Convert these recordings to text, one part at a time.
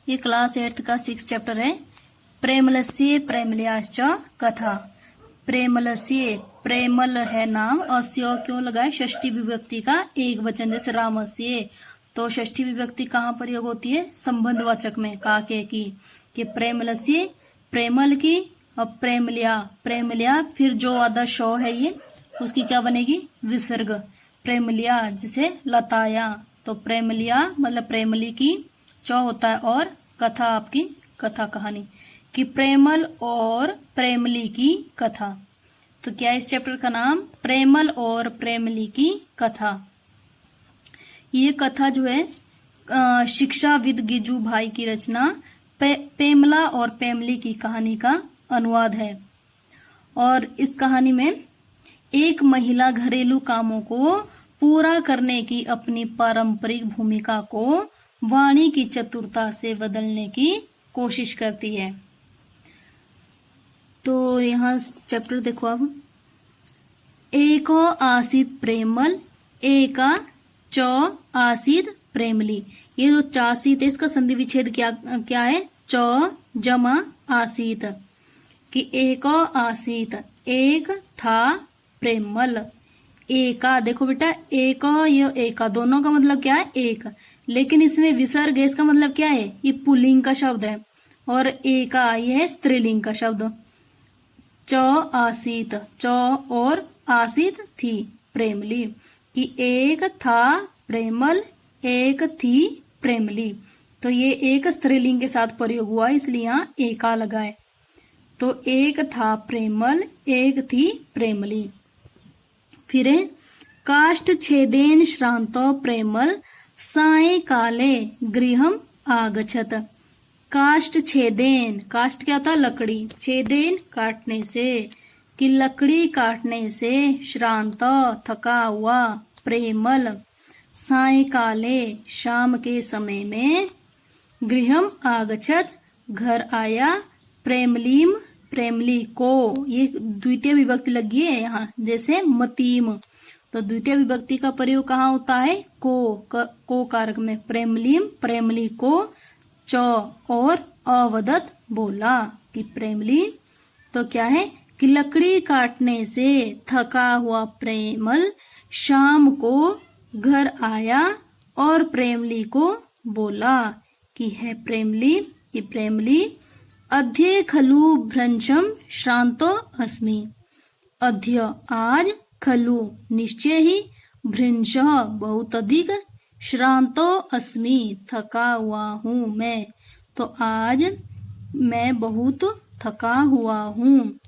ये class 8th का 6 chapter है। प्रेमलस्य प्रेमल्याश्च कथा। प्रेमलस्य, प्रेमल है नाम और स्यो क्यों लगाए? षष्ठी विभक्ति का एक वचन, जैसे रामस्य। तो षष्ठी विभक्ति कहाँ प्रयोग होती है? संबंधवाचक में, काके की। कि प्रेमलस्य प्रेमल की, और प्रेमल्या प्रेमल्या, फिर जो आधा शो है ये उसकी क्या बनेगी? विसर्ग। प्रेमल्या जैसे लताया, तो प्रेमल्या मतलब प्रेमली की, चौ होता है, और कथा आपकी कथा कहानी कि प्रेमल और प्रेमली की कथा। तो क्या इस चैप्टर का नाम? प्रेमल और प्रेमली की कथा। ये कथा जो है शिक्षाविद गिजू भाई की रचना पेमला और पेमली की कहानी का अनुवाद है। और इस कहानी में एक महिला घरेलू कामों को पूरा करने की अपनी पारंपरिक भूमिका को वाणी की चतुरता से बदलने की कोशिश करती है। तो यहाँ चैप्टर देखो अब। एको आसीत प्रेमल, एका चौ आसीत प्रेमली। ये जो चासीत है इसका संधि विच्छेद क्या है? चौ जमा आसीत। कि एको आसीत, एक था प्रेमल। एका, देखो बेटा, एक ये एका दोनों का मतलब क्या है? एक। लेकिन इसमें विसर्ग है, इसका मतलब क्या है? ये पुल्लिंग का शब्द है, और एका ये है स्त्रीलिंग का शब्द। चौ आसीत, चौ और आसीत थी प्रेमली। कि एक था प्रेमल, एक थी प्रेमली। तो ये एक स्त्रीलिंग के साथ प्रयोग हुआ, इसलिए यहाँ एका लगाए। तो एक था प्रेमल, एक थी प्रेमली। फिर काष्ठ छेदेन श्रांतो प्रेमल सायंकाले गृहम आगछत। काष्ठ छेदेन, काष्ठ क्या था? लकड़ी। छेदेन काटने से, कि लकड़ी काटने से, श्रांत थका हुआ, प्रेमल सायंकाले शाम के समय में, गृहम आगछत घर आया, प्रेमलीम प्रेमली को, ये द्वितीय विभक्ति लगी है यहाँ, जैसे मतीम। तो द्वितीय विभक्ति का प्रयोग कहाँ होता है? को कारक में। प्रेमलीम प्रेमली को, चौ और अवदत बोला कि प्रेमली। तो क्या है? कि लकड़ी काटने से थका हुआ प्रेमल शाम को घर आया और प्रेमली को बोला कि है प्रेमली, कि प्रेमली अध्य खलु भ्रंशम श्रांतो अस्मि। अध्य आज, खलु निश्चय ही, भ्रंश बहुत अधिक, श्रांतो अस्मि थका हुआ हूँ मैं। तो आज मैं बहुत थका हुआ हूँ।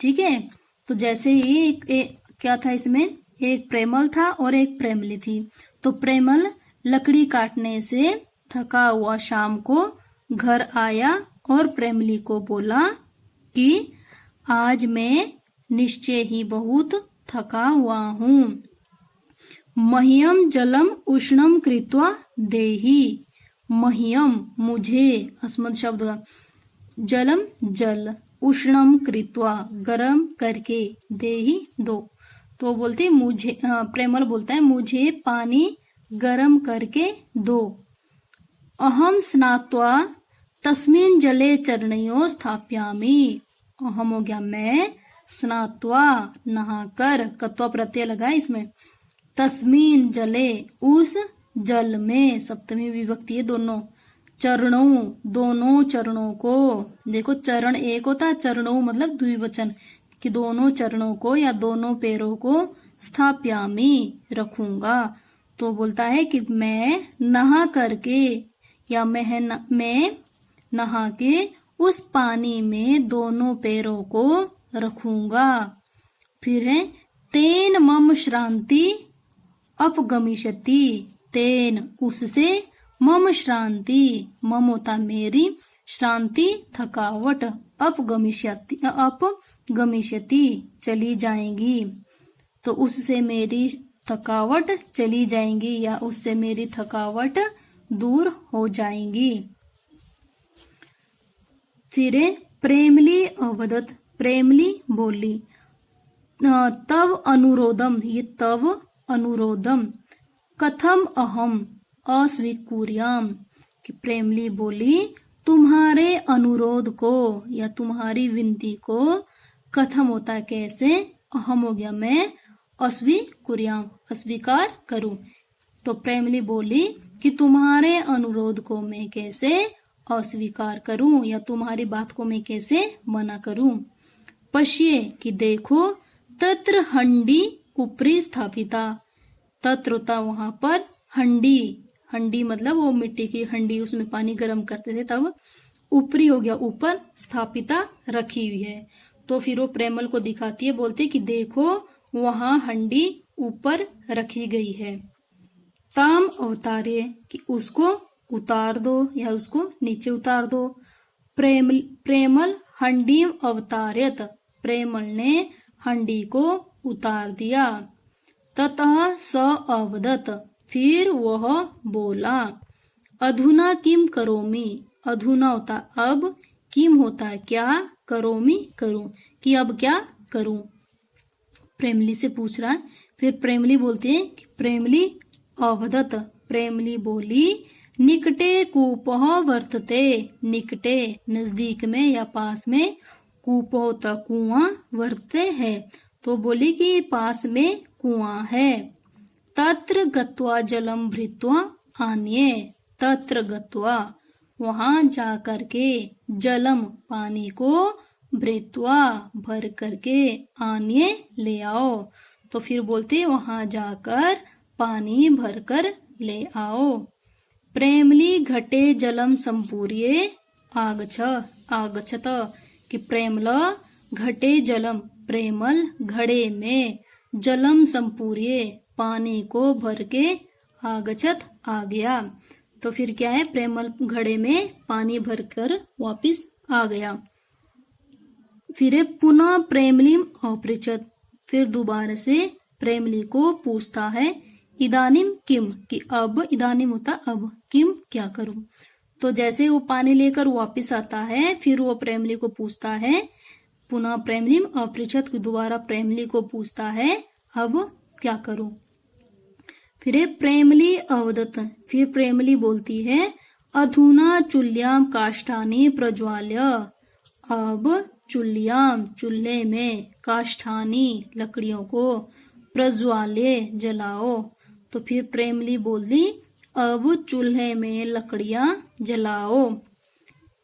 ठीक है। तो जैसे ही क्या था इसमें? एक प्रेमल था और एक प्रेमली थी। तो प्रेमल लकड़ी काटने से थका हुआ शाम को घर आया और प्रेमली को बोला कि आज मैं निश्चय ही बहुत थका हुआ हूँ। मह्यम जलम उष्णम कृत्वा देहि। मह्यम मुझे, अस्मद शब्द का, जलम जल, उष्णम कृत्वा गरम करके, देहि दो। तो बोलते मुझे, प्रेमल बोलता है मुझे पानी गरम करके दो। अहम स्नात्वा तस्मिन जले चरणयों स्थाप्यामि। अहम हो गया मैं, स्नात्वा नहाकर, कत्वा प्रत्यय लगा इसमें, तस्मिन जले उस जल में, सप्तमी विभक्ति है दोनों, चरणों दोनों चरणों को। देखो चरण एक होता है, चरणों मतलब द्विवचन, कि दोनों चरणों को या दोनों पैरों को स्थाप्यामि रखूंगा। तो बोलता है कि मैं नहा करके, या मैं नहा के उस पानी में दोनों पैरों को रखूंगा। फिर है तेन मम श्रांति अपगमिष्यति। तेन उससे, मम श्रांति, मम होता मेरी, श्रांति थकावट, अपगमिष्यति चली जाएंगी। तो उससे मेरी थकावट चली जाएंगी, या उससे मेरी थकावट दूर हो जाएंगी। फिर प्रेमली अवदत, प्रेमली बोली। तव अनुरोधम, ये तव अनुरोधम, कथम अहम अस्वीकुर्याम। कि प्रेमली बोली तुम्हारे अनुरोध को या तुम्हारी विनती को कथम होता है कैसे, अहम हो गया मैं, अस्वीकुर्याम अस्वीकार करूं। तो प्रेमली बोली कि तुम्हारे अनुरोध को मैं कैसे अस्वीकार करूं या तुम्हारी बात को मैं कैसे मना करूं। पश्ये कि देखो, तत्र हंडी ऊपरी स्थापिता, तत्र होता वहां पर हंडी, हंडी मतलब वो मिट्टी की हंडी, उसमें पानी गर्म करते थे तब, ऊपरी हो गया ऊपर, स्थापिता रखी हुई है। तो फिर वो प्रेमल को दिखाती है, बोलते कि देखो वहां हंडी ऊपर रखी गई है। ताम अवतारे कि उसको उतार दो या उसको नीचे उतार दो। प्रेमल हंडी अवतारित, प्रेमल ने हंडी को उतार दिया। ततः स अवदत, फिर वह बोला। अधुना किम करोमि, अधुना होता अब, किम होता है क्या, करोमि करूं, कि अब क्या करूं। प्रेमली से पूछ रहा है। फिर प्रेमली बोलती है कि प्रेमली अवदत, प्रेमली बोली निकटे कूपः वर्तते, निकटे नजदीक में या पास में, कूप होता कुआं, वर्तते है तो बोली कि पास में कुआं है। तत्र गत्वा जलम भृत्वा आन्ये, तत्र गत्वा वहां जा करके, जलम पानी को, भृत्वा भर करके, आन्ये ले आओ। तो फिर बोलते वहां जाकर पानी भरकर ले आओ। प्रेमली घटे जलम संपूर्ये आगछत, कि प्रेमल घटे जलम, प्रेमल घड़े में, जलम संपूर्ये पानी को भर के, आगछत आ गया। तो फिर क्या है, प्रेमल घड़े में पानी भरकर वापिस आ गया। फिर पुनः प्रेमलिम अपृच्छत, फिर दोबारा से प्रेमली को पूछता है इदानिम किम, कि अब, इदानिम होता अब, किम क्या करूं। तो जैसे वो पानी लेकर वापिस आता है, फिर वो प्रेमली को पूछता है, पुनः प्रेमलिम अपृच्छत, दोबारा प्रेमली को पूछता है अब क्या करूं। फिर प्रेमली अवदत, फिर प्रेमली बोलती है अधुना चुल्याम काष्ठानि प्रज्वाल्य, अब चुल्याम चूल्हे में, काष्ठानी लकड़ियों को, प्रज्वाल्य जलाओ। तो फिर प्रेमली बोली अब चूल्हे में लकड़ियां जलाओ।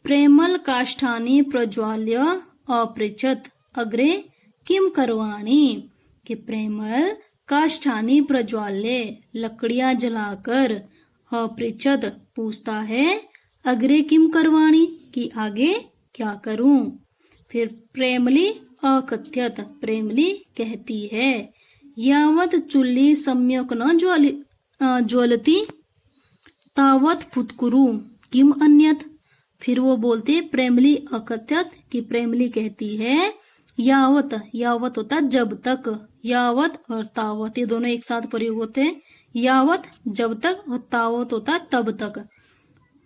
प्रेमल काष्ठानी प्रज्वाल्य अपृच्छत अग्रे किम करवाणी, कि प्रेमल काष्ठानी प्रज्वाल्य लकड़ियां जलाकर, अपृच्छत पूछता है, अग्रे किम करवाणी, कि आगे क्या करूं। फिर प्रेमली अकथ्यत, प्रेमली कहती है यावत चुल्ली सम्यक न ज्वलती तावत फुतकुरु किम अन्यत। फिर वो बोलते प्रेमली अकथ्यत, कि प्रेमली कहती है यावत, यावत होता जब तक, यावत और तावत ये दोनों एक साथ प्रयोग होते हैं। यावत जब तक और तावत होता तब तक।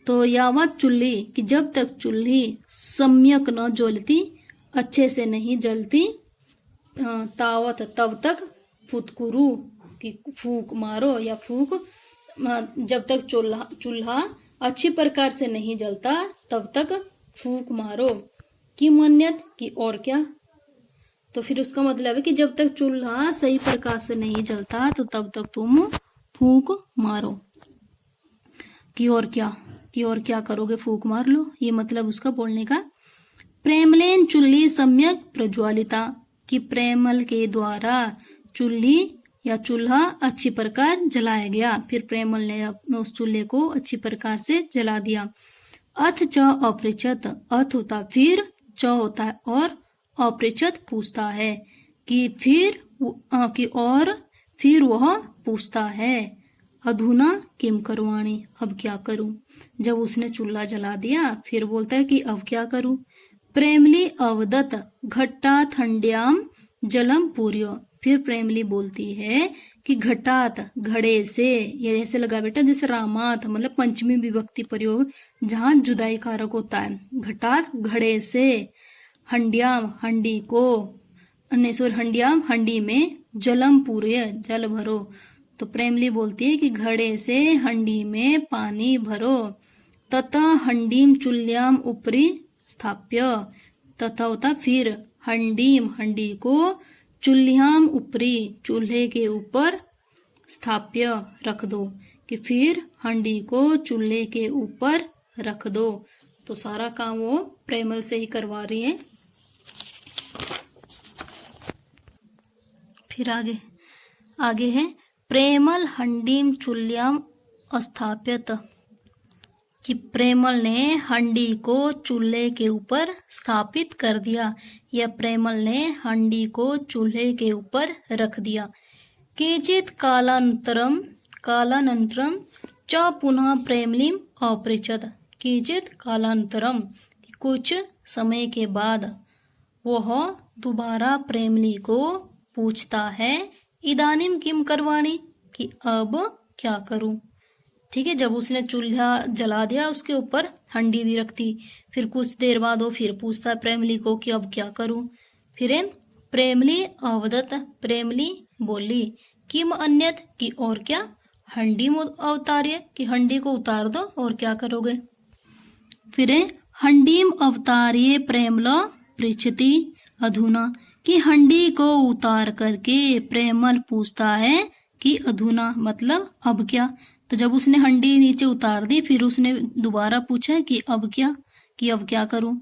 तो यावत चुल्ली, कि जब तक चूल्ही, सम्यक न ज्वलती अच्छे से नहीं जलती, तावत तब तक, फुतकुरु कि फूंक मारो या फूंक, जब तक चूल्हा अच्छी प्रकार से नहीं जलता तब तक फूंक मारो। कि मन्यत, कि और क्या। तो फिर उसका मतलब है कि जब तक चूल्हा सही प्रकार से नहीं जलता तो तब तक तुम फूंक मारो। कि और क्या, कि और क्या करोगे, फूंक मार लो, ये मतलब उसका बोलने का। प्रेमलेन चुल्ली सम्यक प्रज्वालिता, कि प्रेमल के द्वारा चूल्ही या चूल्हा अच्छी प्रकार जलाया गया। फिर प्रेमल ने उस चूल्हे को अच्छी प्रकार से जला दिया। अथ च अपृच्छत, अथ होता फिर, च होता है और, अपृच्छत पूछता है, कि फिर कि और, फिर वह पूछता है अधुना किम करवाणी, अब क्या करूं। जब उसने चूल्हा जला दिया फिर बोलता है कि अब क्या करूं। प्रेमली अवदत घट्टा ठंड्याम जलम पूर्यो, फिर प्रेमली बोलती है कि घटात घड़े से, ये ऐसे लगा बेटा जैसे रामात मतलब पंचमी विभक्ति प्रयोग जहां जुदाई कारक होता है। घटात घड़े से, हंड्याम हंडी को, अनेश्वर हंड्याम हंडी में, जलम पूर्य जल भरो। तो प्रेमली बोलती है कि घड़े से हंडी में पानी भरो। तथा हंडीम चुल्याम उपरी स्थाप्य, तथा होता फिर, हंडीम हंडी को, चुल्याम उपरी चूल्हे के ऊपर, स्थाप्य रख दो, कि फिर हंडी को चूल्हे के ऊपर रख दो। तो सारा काम वो प्रेमल से ही करवा रही है। फिर आगे है प्रेमल हंडीम चुल्याम स्थाप्यत, कि प्रेमल ने हंडी को चूल्हे के ऊपर स्थापित कर दिया, या प्रेमल ने हंडी को चूल्हे के ऊपर रख दिया। केचित कालांतरम च पुनः प्रेमलिम अपृच्छत, केचित कालांतरम, कुछ समय के बाद वह दोबारा प्रेमली को पूछता है, इदानीम किम करवाणी, कि अब क्या करूं। ठीक है, जब उसने चूल्हा जला दिया, उसके ऊपर हंडी भी रखती, फिर कुछ देर बाद वो फिर पूछता है प्रेमली को कि अब क्या करूं। फिर प्रेमली अवदत, प्रेमली बोली, किम अन्यत, कि और क्या, हंडी अवतार्य, कि हंडी को उतार दो और क्या करोगे। फिर हंडीम अवतार्य प्रेमल पृच्छति अधुना, कि हंडी को उतार करके प्रेमल पूछता है कि अधुना मतलब अब क्या। तो जब उसने हंडी नीचे उतार दी, फिर उसने दोबारा पूछा कि अब क्या, कि अब क्या करूं।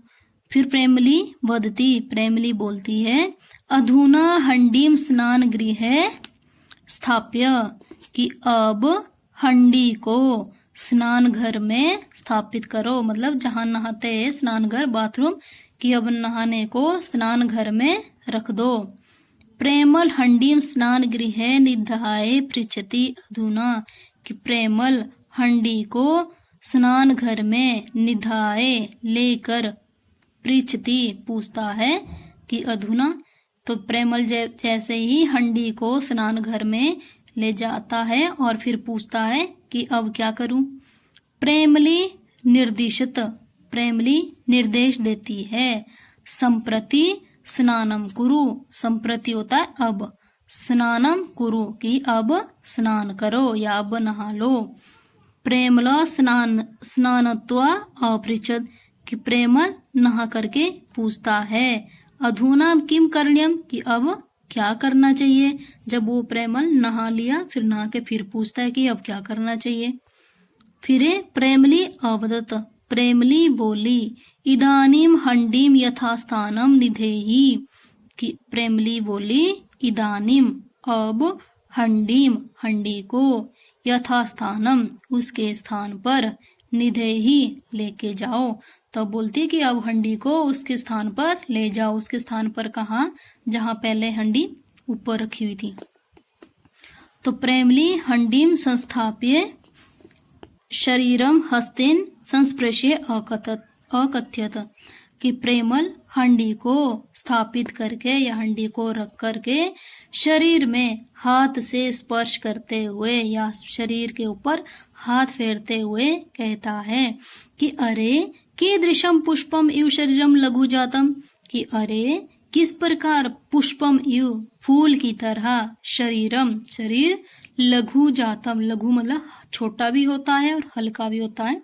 फिर प्रेमली वदती, प्रेमली बोलती है, अधुना हंडीम स्नान गृह स्थाप्य, कि अब हंडी को स्नान घर में स्थापित करो, मतलब जहां नहाते हैं स्नान घर, बाथरूम, कि अब नहाने को स्नान घर में रख दो। प्रेमल हंडीम स्नान गृह निधाय पृच्छति अधुना, कि प्रेमल हंडी को स्नान घर में निधाए लेकर पृच्छति पूछता है कि अधुना। तो प्रेमल जैसे ही हंडी को स्नान घर में ले जाता है और फिर पूछता है कि अब क्या करूं। प्रेमली निर्दिशत, प्रेमली निर्देश देती है, संप्रति स्नानम कुरु, संप्रति होता है अब, स्नानम कुरु, कि अब स्नान करो या अब नहा लो। प्रेमल स्नानत्वा अपृच्छत, कि प्रेमल नहा करके पूछता है, अधुना किम करणीयम, कि अब क्या करना चाहिए। जब वो प्रेमल नहा लिया, फिर नहा के फिर पूछता है कि अब क्या करना चाहिए। फिर प्रेमली अवदत, प्रेमली बोली, इदानीम हंडीम यथास्थानम निधेहि, कि प्रेमली बोली, इदानीम अब हंडीम हंडी को, यथास्थानम उसके स्थान पर, निधेहि लेके जाओ। तब बोलती कि अब हंडी को उसके स्थान पर ले जाओ। उसके स्थान पर कहाँ, जहाँ पहले हंडी ऊपर रखी हुई थी। तो प्रेमली हंडीम संस्थाप्य शरीरम हस्तेन संस्पृश्य अकथ्यत, कि प्रेमल हंडी को स्थापित करके या हंडी को रख करके शरीर में हाथ से स्पर्श करते हुए या शरीर के ऊपर हाथ फेरते हुए कहता है कि अरे कीदृशम पुष्पम इव शरीरम लघु जातम, कि अरे किस प्रकार पुष्पम इव फूल की तरह, शरीरम शरीर, लघु जातम, लघु मतलब छोटा भी होता है और हल्का भी होता है।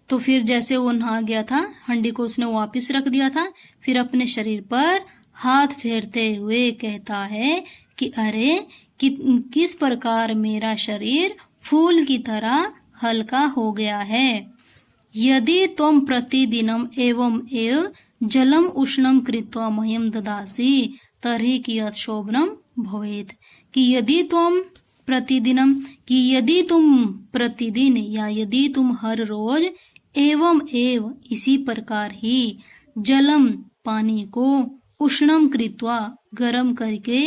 तो फिर जैसे वो नहा गया था, हंडी को उसने वापस रख दिया था, फिर अपने शरीर पर हाथ फेरते हुए कहता है कि अरे किस प्रकार मेरा शरीर फूल की तरह हल्का हो गया है। यदि तुम प्रतिदिनम एवं एव जलम उष्णम कृत्वा मह्यम ददासी तर्हि कियत् शोभनम भवेत्, कि यदि तुम प्रतिदिनम, कि यदि तुम प्रतिदिन या यदि तुम हर रोज, एवं एव इसी प्रकार ही, जलम पानी को, उष्णम कृत्वा गर्म करके,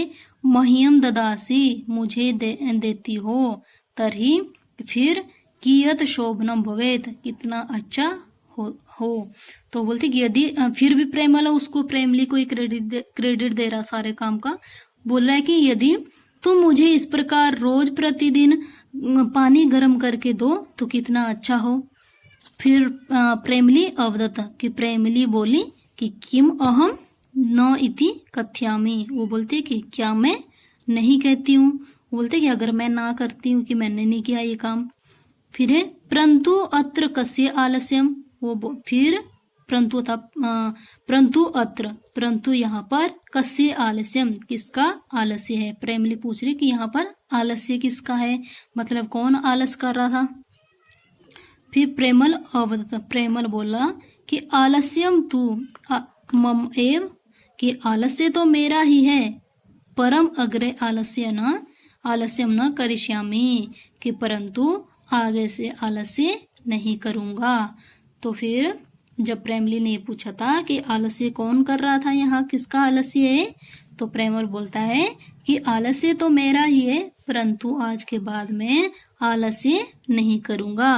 मह्यम ददासी मुझे देती हो, तरही फिर कियत शोभनम भवेत कितना अच्छा हो। तो बोलती कि यदि, फिर भी प्रेमल उसको, प्रेमली को क्रेडिट दे रहा सारे काम का, बोल रहा है कि यदि तुम मुझे इस प्रकार रोज प्रतिदिन पानी गर्म करके दो तो कितना अच्छा हो। फिर प्रेमली अवदत, कि प्रेमली बोली कि किम अहम न इति कथ्यामि, वो बोलते कि क्या मैं नहीं कहती हूँ। बोलते कि अगर मैं ना करती हूँ कि मैंने नहीं किया ये काम, फिर है परंतु अत्र कस्य आलस्यम, फिर परंतु था परंतु अत्र, परंतु यहाँ पर कस्य आलस्यम, किसका आलस्य है। प्रेमली पूछ रही कि यहाँ पर आलस्य किसका है, मतलब कौन आलस कर रहा था। फिर प्रेमल अवदत, प्रेमल बोला कि आलस्यम तू मम एव, कि आलस्य तो मेरा ही है, परम अग्रे आलस्यम न करिष्यामि, कि परंतु आगे से आलस्य नहीं करूंगा। तो फिर जब प्रेमली ने पूछा था कि आलस्य कौन कर रहा था, यहाँ किसका आलस्य है, तो प्रेमल बोलता है कि आलस्य तो मेरा ही है, परंतु आज के बाद में आलस्य नहीं करूंगा।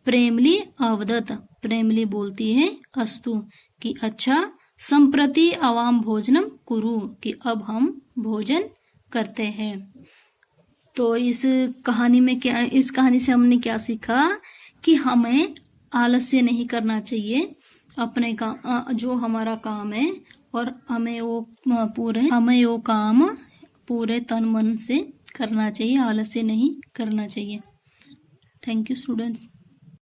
प्रेमली अवदत, प्रेमली बोलती है अस्तु, कि अच्छा, संप्रति अवाम भोजनम कुरु, कि अब हम भोजन करते हैं। तो इस कहानी में क्या, इस कहानी से हमने क्या सीखा कि हमें आलस्य नहीं करना चाहिए अपने काम, जो हमारा काम है, और हमें वो काम पूरे तन मन से करना चाहिए, आलस्य नहीं करना चाहिए। Thank you students.